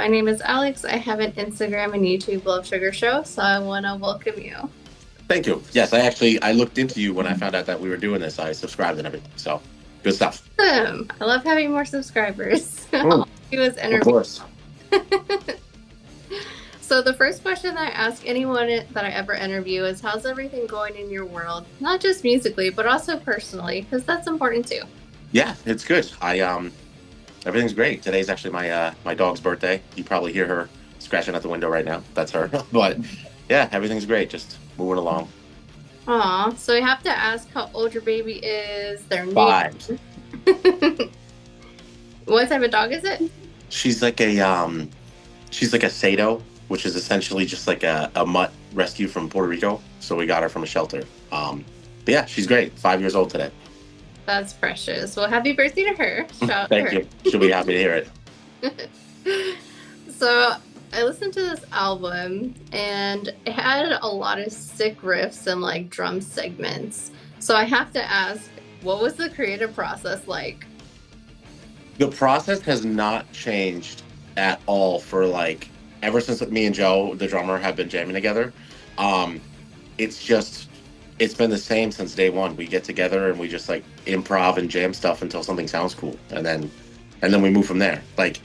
my name is Alex. I have an Instagram and YouTube Love Sugar Show, so I want to welcome you. Thank you. Yes, I looked into you when I found out that we were doing this. I subscribed and everything. So good stuff. I love having more subscribers. All Mm, I do is of interview. course. So the first question I ask anyone that I ever interview is, how's everything going in your world? Not just musically, but also personally, because that's important too. Yeah, it's good. I everything's great. Today's actually my dog's birthday. You probably hear her scratching at the window right now. That's her. But yeah, everything's great. Just moving along. Aw, so I have to ask how old your baby is, their name. 5. What type of dog is it? She's like a Sado, which is essentially just like a mutt rescue from Puerto Rico. So we got her from a shelter. But yeah, she's great. 5 years old today. That's precious. Well, happy birthday to her. Shout out to Thank her. you. She'll be happy to hear it. So I listened to this album and it had a lot of sick riffs and like drum segments. So I have to ask, what was the creative process like? The process has not changed at all for like ever since me and Joe, the drummer, have been jamming together. Um, it's just it's been the same since day one. We get together and we just like improv and jam stuff until something sounds cool, and then we move from there. Like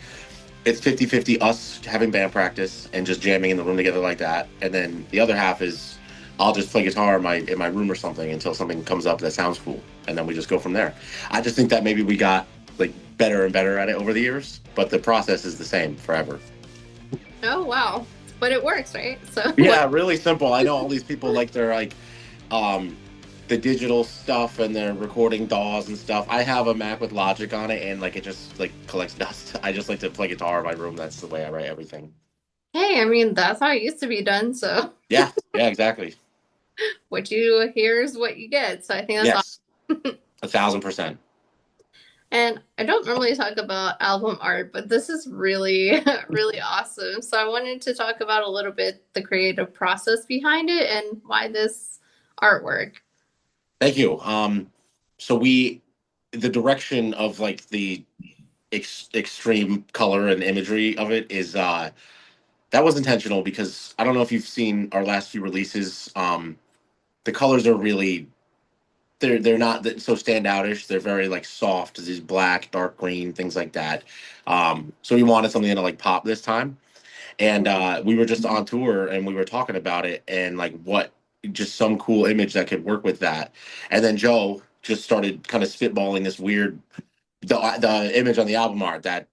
it's 50-50 us having band practice and just jamming in the room together like that, and then the other half is I'll just play guitar in my room or something until something comes up that sounds cool, and then we just go from there. I just think that maybe we got like better and better at it over the years, but the process is the same forever. Oh, wow. But it works, right? So what? Yeah, really simple. I know all these people like their like um the digital stuff and their recording DAWs and stuff. I have a Mac with Logic on it and like it just like collects dust. I just like to play guitar in my room. That's the way I write everything. Hey, I mean, that's how it used to be done. So Yeah, yeah, exactly. what you hear is what you get. So I think that's Yes, awesome. 1,000%. And I don't normally talk about album art, but this is really, really awesome. So I wanted to talk about a little bit the creative process behind it and why this artwork. Thank you. So the direction of like the extreme color and imagery of it is that was intentional because I don't know if you've seen our last few releases. The colors are really they're not so standoutish. They're very like soft, these black, dark green, things like that. So we wanted something to like pop this time, and we were just on tour and we were talking about it and like what just some cool image that could work with that. And then Joe just started kind of spitballing this weird the image on the album art, that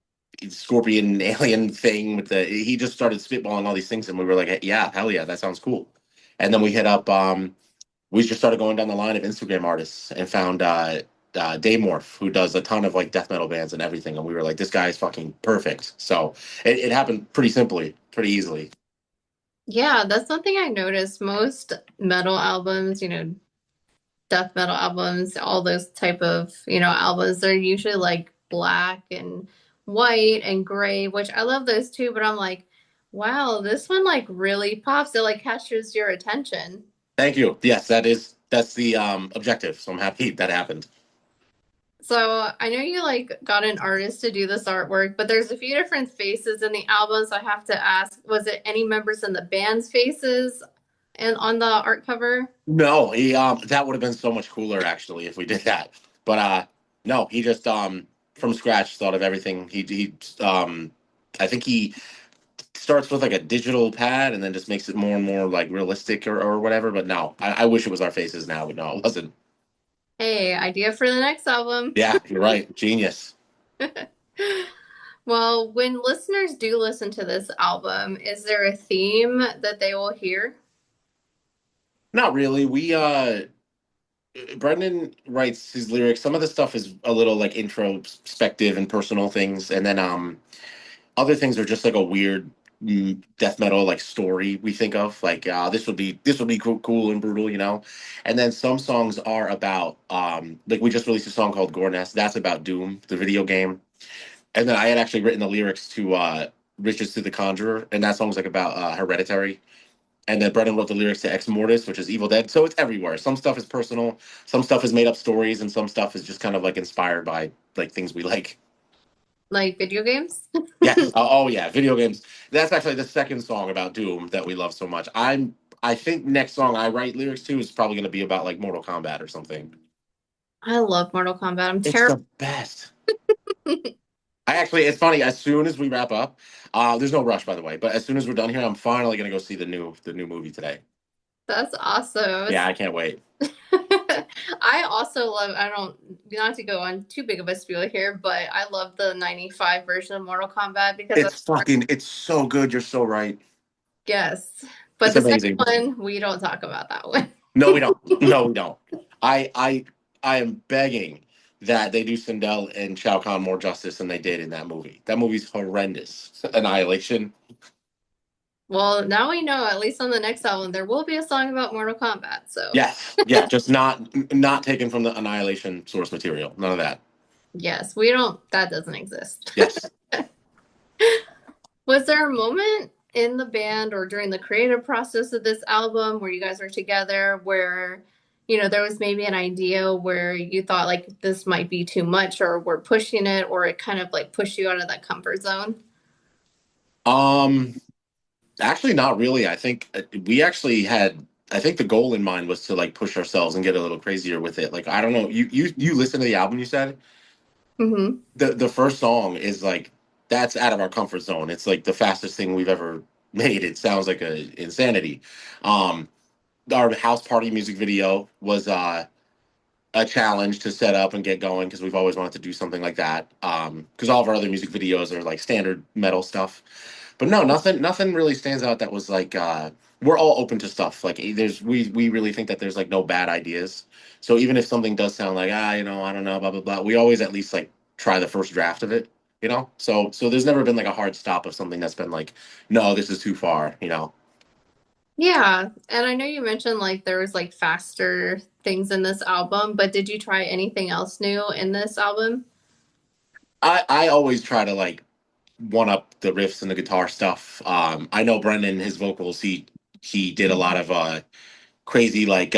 scorpion alien thing with the he just started spitballing all these things and we were like, hey, yeah, hell yeah, that sounds cool. And then we hit up we just started going down the line of Instagram artists and found Daymorph, who does a ton of like death metal bands and everything, and we were like, this guy is fucking perfect. So it happened pretty simply, pretty easily. Yeah, that's something I noticed. Most metal albums, death metal albums, all those type of, albums, they're usually like black and white and gray, which I love those too, but I'm like, wow, this one like really pops. It like captures your attention. Thank you. Yes, that's the objective. So I'm happy that happened. So I know you like got an artist to do this artwork, but there's a few different faces in the album, so I have to ask, was it any members in the band's faces and on the art cover? No, he that would have been so much cooler actually if we did that. But no, he just from scratch thought of everything. He I think he starts with like a digital pad and then just makes it more and more like realistic or whatever. But no, I wish it was our faces now, but no, it wasn't. Hey, idea for the next album. Yeah, you're right. Genius. Well, when listeners do listen to this album, is there a theme that they will hear? Not really. We Brendan writes his lyrics. Some of the stuff is a little like introspective and personal things, and then other things are just like a weird death metal like story we think of. Like this would be cool and brutal, you know. And then some songs are about like we just released a song called Gore Nest. That's about Doom, the video game. And then I had actually written the lyrics to Riches to the Conjurer, and that song's like about Hereditary. And then Brendan wrote the lyrics to Ex Mortis, which is Evil Dead. So it's everywhere. Some stuff is personal, some stuff is made up stories, and some stuff is just kind of like inspired by like things we like. Like video games? Yes. Oh yeah, video games. That's actually the second song about Doom that we love so much. I think next song I write lyrics to is probably going to be about like Mortal Kombat or something. I love Mortal Kombat. I'm It's terrible. the best. I actually, it's funny. As soon as we wrap up, there's no rush, by the way. But as soon as we're done here, I'm finally gonna go see the new movie today. That's awesome. Yeah, I can't wait. I also love, I don't, not to go on too big of a spiel here, but I love the 95 version of Mortal Kombat because It's that's, fucking, it's so good. You're so right. yes. But It's the second amazing. one, we don't talk about that one. No, we don't. No, we don't. I, I, I am begging that they do Sindel and Shao Kahn more justice than they did in that movie. That movie's horrendous. Annihilation. Well, now we know, at least on the next album, there will be a song about Mortal Kombat. So, Yes. Yeah. Just not taken from the Annihilation source material. None of that. yes, we don't, that doesn't exist. Yes. Was there a moment in the band or during the creative process of this album where you guys were together where, there was maybe an idea where you thought like this might be too much or we're pushing it or it kind of like pushed you out of that comfort zone? Um. Actually, not really. I think we actually had. I think the goal in mind was to like push ourselves and get a little crazier with it. Like I don't know. You listen to the album. You said Mm-hmm. the first song is like that's out of our comfort zone. It's like the fastest thing we've ever made. It sounds like a insanity. Um, our house party music video was a challenge to set up and get going because we've always wanted to do something like that. Because all of our other music videos are like standard metal stuff. But no, nothing really stands out that was like we're all open to stuff. Like there's we really think that there's like no bad ideas. So even if something does sound like I don't know, blah blah blah, we always at least like try the first draft of it, you know? So there's never been like a hard stop of something that's been like, no, this is too far, you know. Yeah, and I know you mentioned like there was like faster things in this album, but did you try anything else new in this album? I always try to like one up the riffs and the guitar stuff. I know Brendan, his vocals, he did a lot of crazy like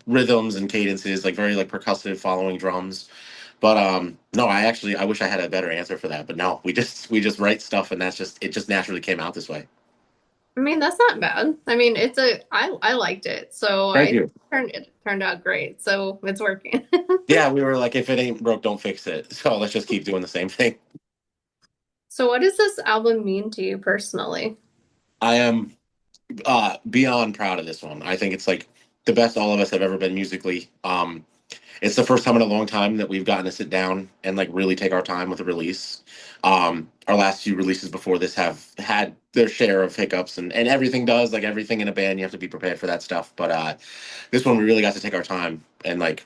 rhythms and cadences, like very like percussive following drums. But no, I wish I had a better answer for that. But no, we just write stuff and that's just it just naturally came out this way. I mean, that's not bad. I mean, I liked it. So Thank I you. it turned out great. So it's working. Yeah, we were like, if it ain't broke, don't fix it. So let's just keep doing the same thing. So what does this album mean to you personally? I am beyond proud of this one. I think it's like the best all of us have ever been musically. It's the first time in a long time that we've gotten to sit down and like really take our time with a release. Our last few releases before this have had their share of hiccups and everything does, like everything in a band, you have to be prepared for that stuff. But this one we really got to take our time and like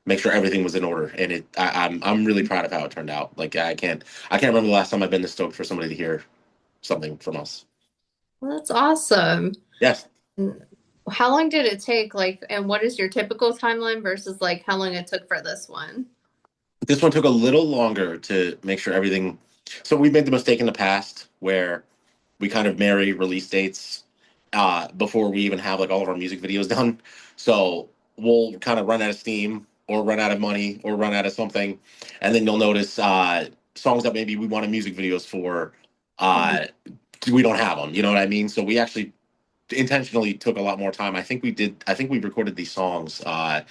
make sure everything was in order. And I'm really proud of how it turned out. Like I can't remember the last time I've been this stoked for somebody to hear something from us. Well, that's awesome. Yes. And how long did it take? Like, and what is your typical timeline versus like how long it took for this one? This one took a little longer to make sure everything. So we've made the mistake in the past where we kind of marry release dates before we even have like all of our music videos done. So we'll kind of run out of steam or run out of money or run out of something, and then you'll notice songs that maybe we wanted music videos for, Mhm. uh, we don't have them. You know what I mean? So we actually intentionally took a lot more time. I think we did. I think we recorded these songs. I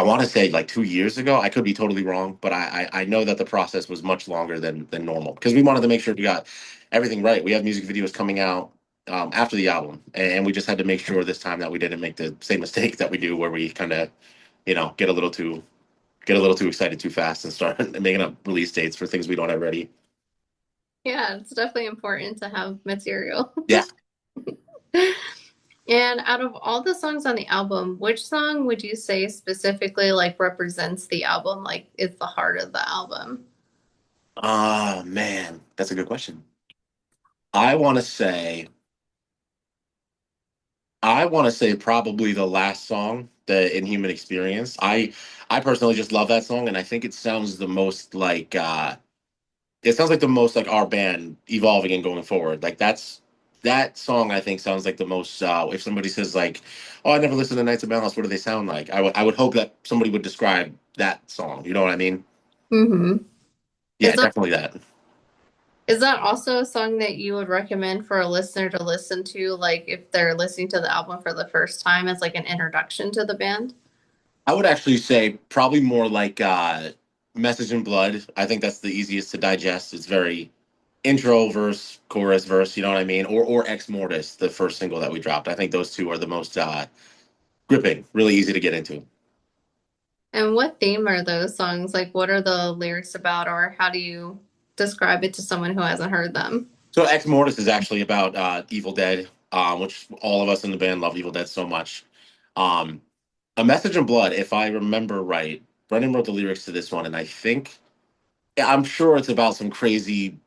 want to say like 2 years ago. I could be totally wrong, but I know that the process was much longer than normal because we wanted to make sure we got everything right. We have music videos coming out after the album, and we just had to make sure this time that we didn't make the same mistake that we do where we kind of get a little too excited too fast and start making up release dates for things we don't have ready. Yeah, it's definitely important to have material. Yeah. And out of all the songs on the album, which song would you say specifically like represents the album, like it's the heart of the album? Ah, man, that's a good question. I want to say I want to say probably the last song, the Inhuman Experience. I personally just love that song, and I think it sounds like the most like our band evolving and going forward. Like that song. I think sounds like the most. If somebody says like, "Oh, I never listened to Knights of Malice," what do they sound like? I would hope that somebody would describe that song. You know what I mean? Mm-hmm. Yeah, It's definitely that. Is that also a song that you would recommend for a listener to listen to, like if they're listening to the album for the first time as like an introduction to the band? I would actually say probably more like Message in Blood. I think that's the easiest to digest. It's very intro verse, chorus verse, you know what I mean? Or Ex Mortis, the first single that we dropped. I think those two are the most gripping, really easy to get into. And what theme are those songs? Like, what are the lyrics about, or how do you describe it to someone who hasn't heard them? So Ex Mortis is actually about Evil Dead, which all of us in the band love Evil Dead so much. Um, A Message in Blood, if I remember right, Brendan wrote the lyrics to this one, and I think yeah, I'm sure it's about some crazy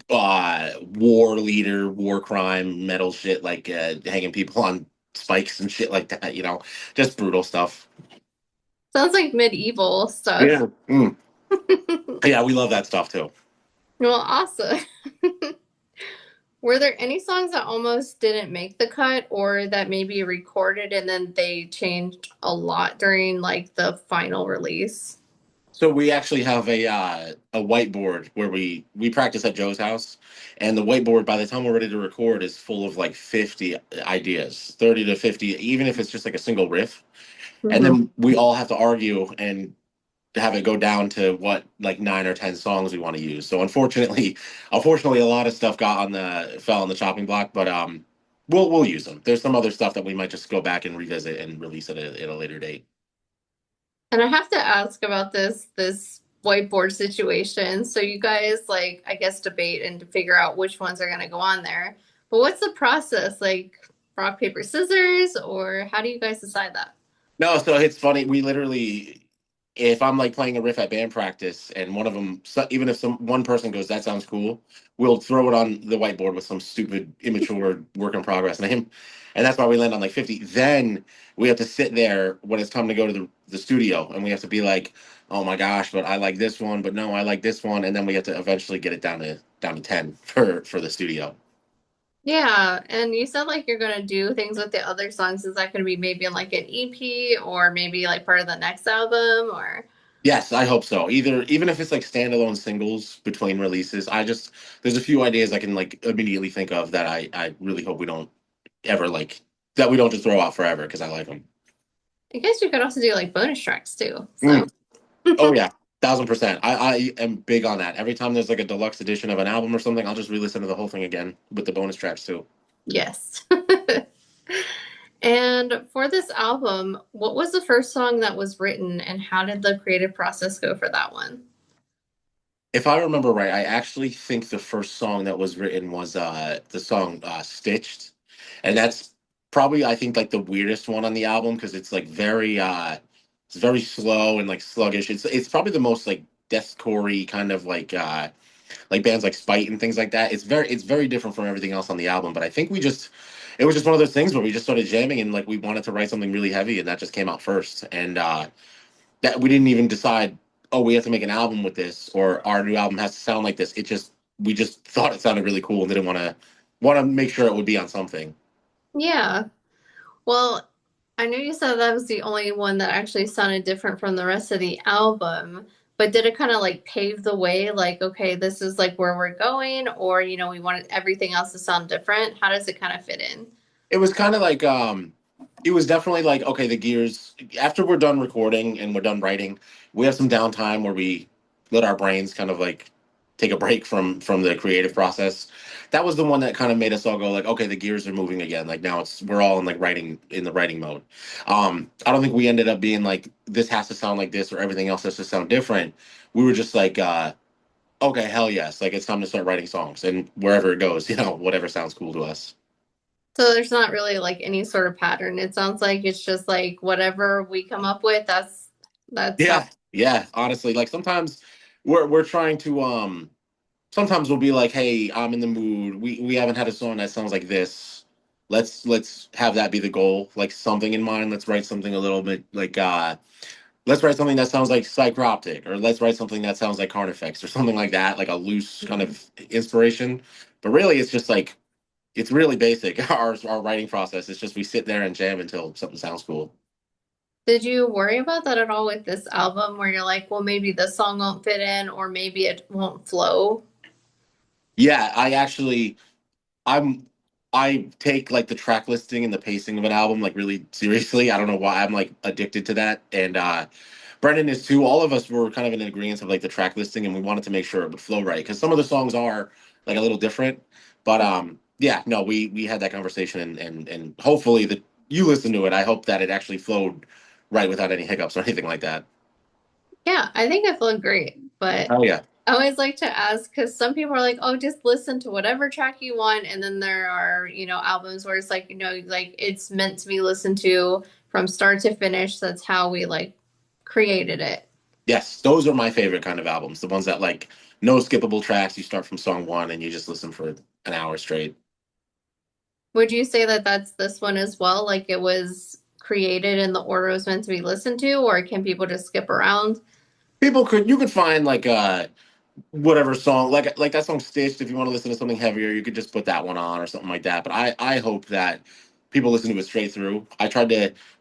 war leader, war crime, metal shit, like hanging people on spikes and shit like that. Just brutal stuff. Sounds like medieval stuff. Yeah. Yeah, we love that stuff too. Well, awesome. Were there any songs that almost didn't make the cut or that maybe recorded and then they changed a lot during like the final release? So we actually have a whiteboard where we practice at Joe's house, and the whiteboard by the time we're ready to record is full of like 50 ideas, 30 to 50, even if it's just like a single riff. And Mhm. then we all have to argue and have it go down to what like 9 or 10 songs we want to use. So unfortunately, a lot of stuff got on the fell on the chopping block, but we'll use them. There's some other stuff that we might just go back and revisit and release it at a later date. And I have to ask about this whiteboard situation. So you guys like I guess debate and to figure out which ones are going to go on there. But what's the process? Like rock paper scissors or how do you guys decide that? No, so it's funny. We literally, if I'm like playing a riff at band practice, and one of them, so even if some one person goes, "That sounds cool," we'll throw it on the whiteboard with some stupid, immature work in progress name, and that's why we land on like 50. Then we have to sit there when it's time to go to the studio, and we have to be like, "Oh my gosh, but I like this one, but no, I like this one," and then we have to eventually get it down to 10 for the studio. Yeah, and you said like you're gonna do things with the other songs. Is that gonna be maybe in like an EP or maybe like part of the next album or Yes, I hope so. Even if it's like standalone singles between releases, there's a few ideas I can like immediately think of that I really hope we don't ever like that we don't just throw out forever because I like them. I guess you could also do like bonus tracks too. So Mm. Oh yeah, 1,000%. I am big on that. Every time there's like a deluxe edition of an album or something, I'll just re-listen to the whole thing again with the bonus tracks too. yes. And for this album, what was the first song that was written and how did the creative process go for that one? If I remember right, I actually think the first song that was written was the song Stitched. And that's probably I think like the weirdest one on the album because it's very slow and like sluggish. It's probably the most like deathcore kind of like bands like Spite and things like that. It's very different from everything else on the album, but I think it was just one of those things where we just started jamming and like we wanted to write something really heavy and that just came out first. And that we didn't even decide, oh, we have to make an album with this or our new album has to sound like this. We just thought it sounded really cool and didn't want to make sure it would be on something. Yeah. Well, I know you said that was the only one that actually sounded different from the rest of the album, but did it kind of like pave the way? Like, okay, this is like where we're going, or we wanted everything else to sound different. How does it kind of fit in? It was kind of like it was definitely like okay, the gears after we're done recording and we're done writing, we have some downtime where we let our brains kind of like take a break from the creative process. That was the one that kind of made us all go like, okay, the gears are moving again. Like now we're all in like writing in the writing mode. I don't think we ended up being like this has to sound like this or everything else has to sound different. We were just like okay, hell yes, like it's time to start writing songs and wherever it goes, whatever sounds cool to us. So there's not really like any sort of pattern. It sounds like it's just like whatever we come up with, that's how. Yeah, yeah. Honestly, like sometimes we're trying to sometimes we'll be like, hey, I'm in the mood. We haven't had a song that sounds like this. Let's have that be the goal. Like something in mind. Let's write something a little bit like let's write something that sounds like Psychroptic, or let's write something that sounds like Carnifex or something like that, like a loose kind of inspiration. But really it's just like it's really basic. Our writing process is just we sit there and jam until something sounds cool. Did you worry about that at all with this album where you're like, well, maybe this song won't fit in or maybe it won't flow? Yeah, I'm I take like the track listing and the pacing of an album like really seriously. I don't know why I'm like addicted to that. And Brendan is too. All of us were kind of in agreement of like the track listing, and we wanted to make sure it would flow right because some of the songs are like a little different. But yeah, no, we had that conversation, and hopefully that you listen to it. I hope that it actually flowed right without any hiccups or anything like that. Yeah, I think I feel great, but Oh yeah. I always like to ask because some people are like, oh, just listen to whatever track you want. And then there are, albums where it's like, like it's meant to be listened to from start to finish. That's how we like created it. Yes, those are my favorite kind of albums. The ones that like no skippable tracks. You start from song one and you just listen for an hour straight. Would you say that that's this one as well? Like it was created in the order it was meant to be listened to, or can people just skip around? People could you could find like whatever song like that song Stitched. If you want to listen to something heavier, you could just put that one on or something like that. But I hope that people listen to it straight through.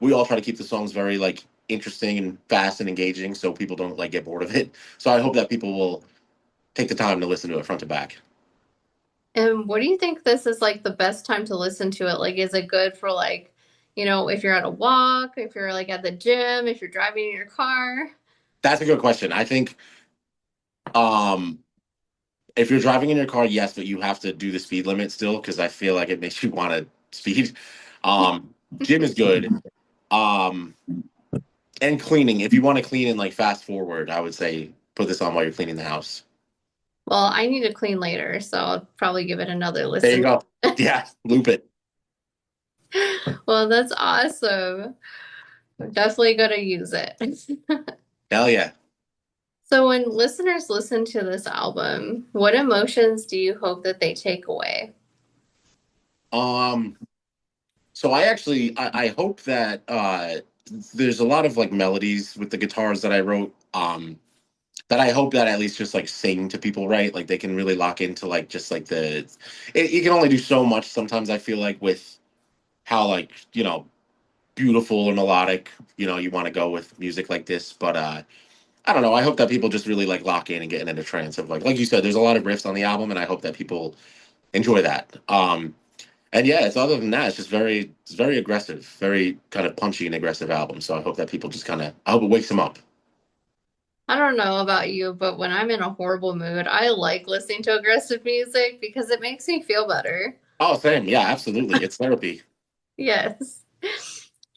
We all try to keep the songs very like interesting and fast and engaging so people don't like get bored of it. So I hope that people will take the time to listen to it front to back. And what do you think this is like the best time to listen to it? Like, is it good for like, if you're at a walk, if you're like at the gym, if you're driving in your car? That's a good question. I think um if you're driving in your car, yes, but you have to do the speed limit still because I feel like it makes you want to speed. Gym is good. Um, and cleaning. If you want to clean and like fast forward, I would say put this on while you're cleaning the house. Well, I need to clean later, so I'll probably give it another There you listen. go. Yeah, loop it. Well, that's awesome. I'm definitely gonna use it. Hell yeah. So when listeners listen to this album, what emotions do you hope that they take away? Um, so I hope that there's a lot of like melodies with the guitars that I wrote. That I hope that at least just like sing to people, right? Like they can really lock into like just like you can only do so much sometimes. I feel like with how like beautiful or melodic you want to go with music like this, but I don't know. I hope that people just really like lock in and get into a trance of like you said, there's a lot of riffs on the album, and I hope that people enjoy that. And yeah, it's other than that, it's very aggressive, very kind of punchy and aggressive album. So I hope that people just kind of I hope it wakes them up. I don't know about you, but when I'm in a horrible mood, I like listening to aggressive music because it makes me feel better. Oh, same. Yeah, absolutely. It's therapy. Yes.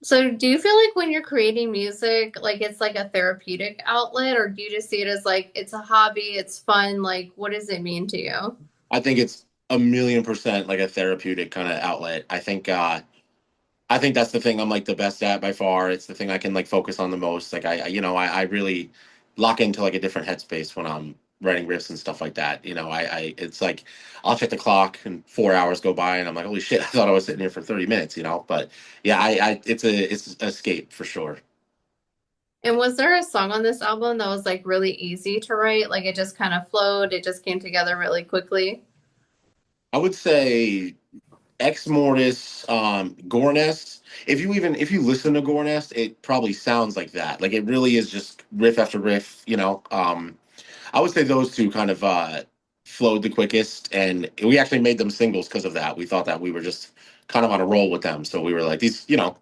So, do you feel like when you're creating music, like it's like a therapeutic outlet, or do you just see it as like it's a hobby, it's fun? Like, what does it mean to you? I think it's a million percent like a therapeutic kind of outlet. I think that's the thing I'm like the best at by far. It's the thing I can like focus on the most. Like I really lock into like a different headspace when I'm writing riffs and stuff like that. I it's like I'll check the clock and 4 hours go by and I'm like, holy shit, I thought I was sitting here for 30 minutes, But yeah, I it's escape for sure. And was there a song on this album that was like really easy to write? Like it just kind of flowed, it just came together really quickly? I would say Ex Mortis, Gornest. If you listen to Gornest, it probably sounds like that. Like it really is just riff after riff. I would say those two kind of flowed the quickest, and we actually made them singles because of that. We thought that we were just kind of on a roll with them, so we were like,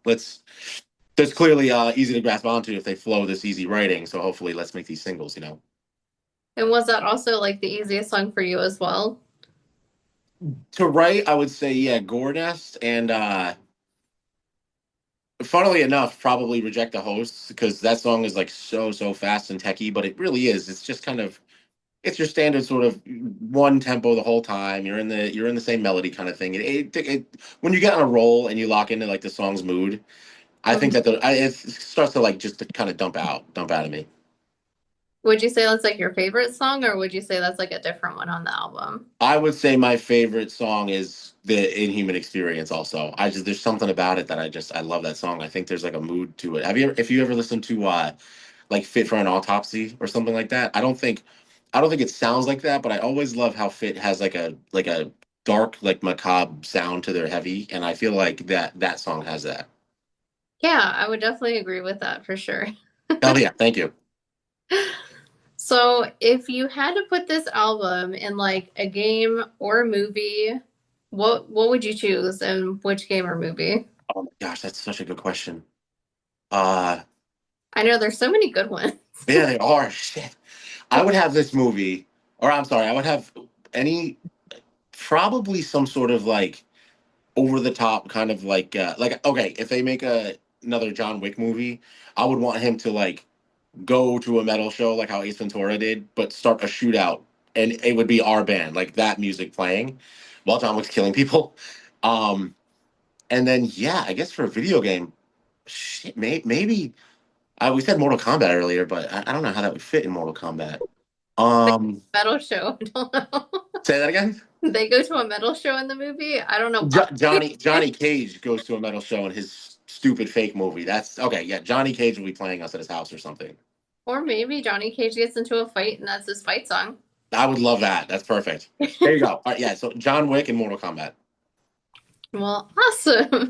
let's. There's clearly easy to grasp onto if they flow this easy writing. So hopefully, let's make these singles. And was that also like the easiest song for you as well? To write, I would say yeah, Gornest, and funnily enough, probably Reject the Hosts because that song is like so fast and techy, but it really is. It's just kind of it's your standard sort of one tempo the whole time. You're in the same melody kind of thing. When you get on a roll and you lock into like the song's mood, I think Mhm. that it starts to like just to kind of dump out of me. Would you say that's like your favorite song, or would you say that's like a different one on the album? I would say my favorite song is the Inhuman Experience. Also, I just there's something about it that I love that song. I think there's like a mood to it. If you ever listened to like Fit for an Autopsy or something like that? I don't think it sounds like that, but I always love how Fit has like a dark like macabre sound to their heavy, and I feel like that song has that. Yeah, I would definitely agree with that for sure. Oh yeah, thank you. So if you had to put this album in like a game or a movie, what would you choose and which game or movie? Oh my gosh, that's such a good question. Uh, I know there's so many good ones. yeah, they are. Shit. I would have this movie, or I'm sorry, I would have any, probably some sort of like over the top kind of like okay, if they make another John Wick movie, I would want him to like go to a metal show like how Ace Ventura did, but start a shootout, and it would be our band, like that music playing while John Wick's killing people. Um, and then yeah, I guess for a video game, shit, maybe we said Mortal Kombat earlier, but I don't know how that would fit in Mortal Kombat. Um, Metal show. I don't know. Say that again. They go to a metal show in the movie. I don't know why. Johnny Cage goes to a metal show in his stupid fake movie. That's okay. Yeah, Johnny Cage will be playing us at his house or something. Or maybe Johnny Cage gets into a fight and that's his fight song. I would love that. That's perfect. There you go. All right, yeah. So John Wick and Mortal Kombat. Well, awesome.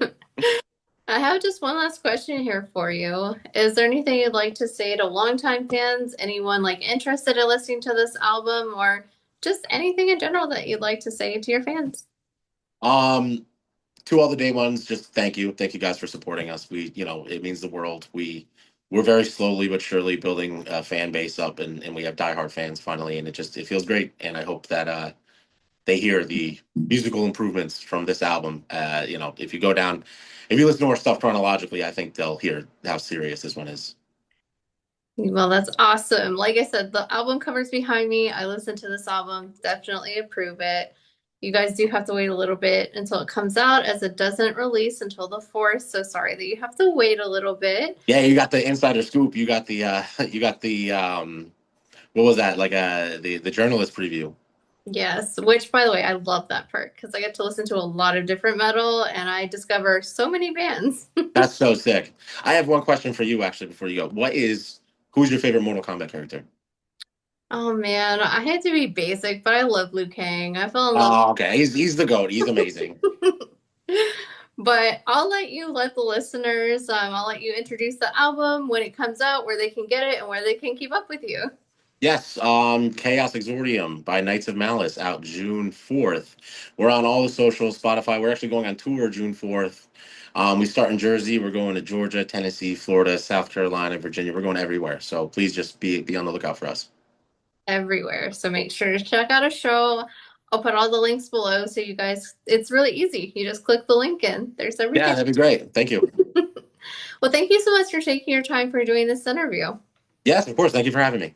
I have just one last question here for you. Is there anything you'd like to say to longtime fans, anyone like interested in listening to this album, or just anything in general that you'd like to say to your fans? Um, to all the day ones, just thank you guys for supporting us. It means the world. We're very slowly but surely building a fan base up, and we have diehard fans finally, and it feels great. And I hope that they hear the musical improvements from this album. If you listen to our stuff chronologically, I think they'll hear how serious this one is. Well, that's awesome. Like I said, the album cover's behind me. I listened to this album, definitely approve it. You guys do have to wait a little bit until it comes out, as it doesn't release until the 4th. So sorry that you have to wait a little bit. Yeah, you got the insider scoop. You got the you got the what was that? Like the journalist preview. Yes, which by the way, I love that part because I get to listen to a lot of different metal and I discover so many bands. That's so sick. I have one question for you actually before you go. Who's your favorite Mortal Kombat character? Oh man, I had to be basic, but I love Liu Kang. I fell in love. Oh, okay. He's the goat. He's amazing. But I'll let you let the listeners, I'll let you introduce the album when it comes out, where they can get it and where they can keep up with you. Yes, CHAOS EXORDIUM by Knights of Malice out June 4th. We're on all the socials, Spotify. We're actually going on tour June 4th. We start in Jersey. We're going to Georgia, Tennessee, Florida, South Carolina, Virginia. We're going everywhere. So please just be on the lookout for us. Everywhere. So make sure to check out a show. I'll put all the links below so you guys, it's really easy. You just click the link and there's Yeah, everything. that'd be great. Thank you. Well, thank you so much for taking your time for doing this interview. Yes, of course. Thank you for having me.